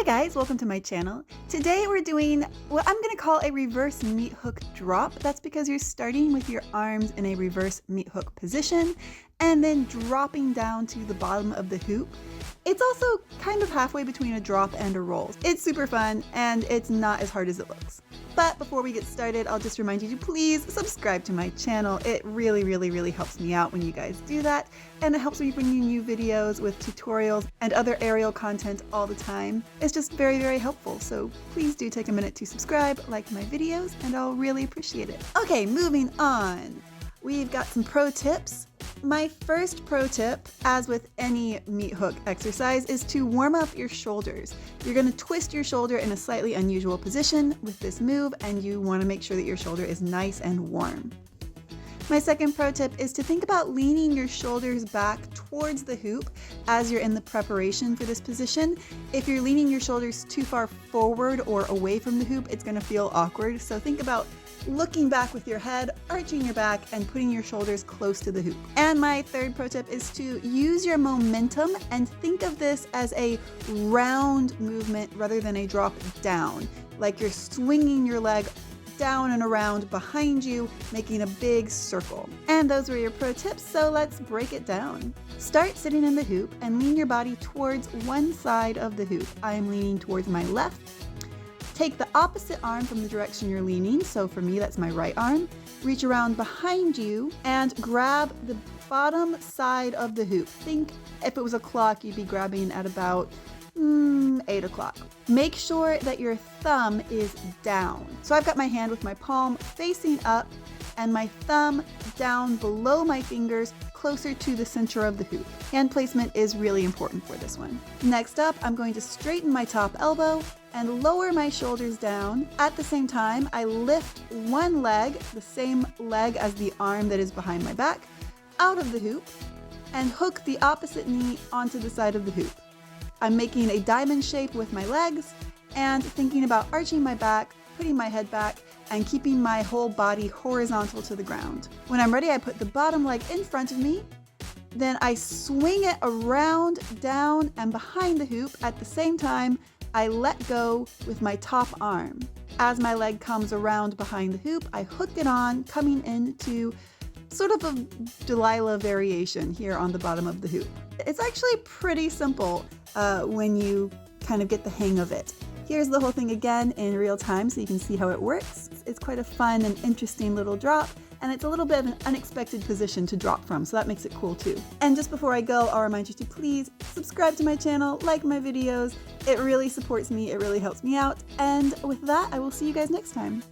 guys, welcome to my channel. Today we're doing what I'm going to call a reverse meat hook drop. That's because you're starting with your arms in a reverse meat hook position and then dropping down to the bottom of the hoop. It's also kind of halfway between a drop and a roll. It's super fun and it's not as hard as it looks. But before we get started, I'll just remind you to please subscribe to my channel. It really helps me out when you guys do that. And it helps me bring you new videos with tutorials and other aerial content all the time. It's just very helpful. So please do take a minute to subscribe, like my videos, and I'll really appreciate it. Okay, moving on. We've got some pro tips. My first pro tip, as with any meat hook exercise, is to warm up your shoulders. You're going to twist your shoulder in a slightly unusual position with this move, and you want to make sure that your shoulder is nice and warm. My second pro tip is to think about leaning your shoulders back towards the hoop as you're in the preparation for this position. If you're leaning your shoulders too far forward or away from the hoop, it's going to feel awkward. So think about looking back with your head, arching your back, and putting your shoulders close to the hoop. And my third pro tip is to use your momentum and think of this as a round movement rather than a drop down. Like you're swinging your leg down and around behind you, making a big circle. And those were your pro tips, so let's break it down. Start sitting in the hoop and lean your body towards one side of the hoop. I am leaning towards my left. Take the opposite arm from the direction you're leaning, so for me that's my right arm. Reach around behind you and grab the bottom side of the hoop. Think if it was a clock, you'd be grabbing at about 8 o'clock. Make sure that your thumb is down. So I've got my hand with my palm facing up and my thumb down below my fingers, closer to the center of the hoop. Hand placement is really important for this one. Next up, I'm going to straighten my top elbow and lower my shoulders down. At the same time, I lift one leg, the same leg as the arm that is behind my back, out of the hoop and hook the opposite knee onto the side of the hoop. I'm making a diamond shape with my legs and thinking about arching my back, putting my head back, and keeping my whole body horizontal to the ground. When I'm ready, I put the bottom leg in front of me. Then I swing it around, down, and behind the hoop. At the same time, I let go with my top arm. As my leg comes around behind the hoop, I hook it on, coming into sort of a Delilah variation here on the bottom of the hoop. It's actually pretty simple when you kind of get the hang of it. Here's the whole thing again in real time so you can see how it works. It's quite a fun and interesting little drop, and it's a little bit of an unexpected position to drop from, so that makes it cool too. And just before I go, I'll remind you to please subscribe to my channel, like my videos. It really supports me, it really helps me out. And with that, I will see you guys next time.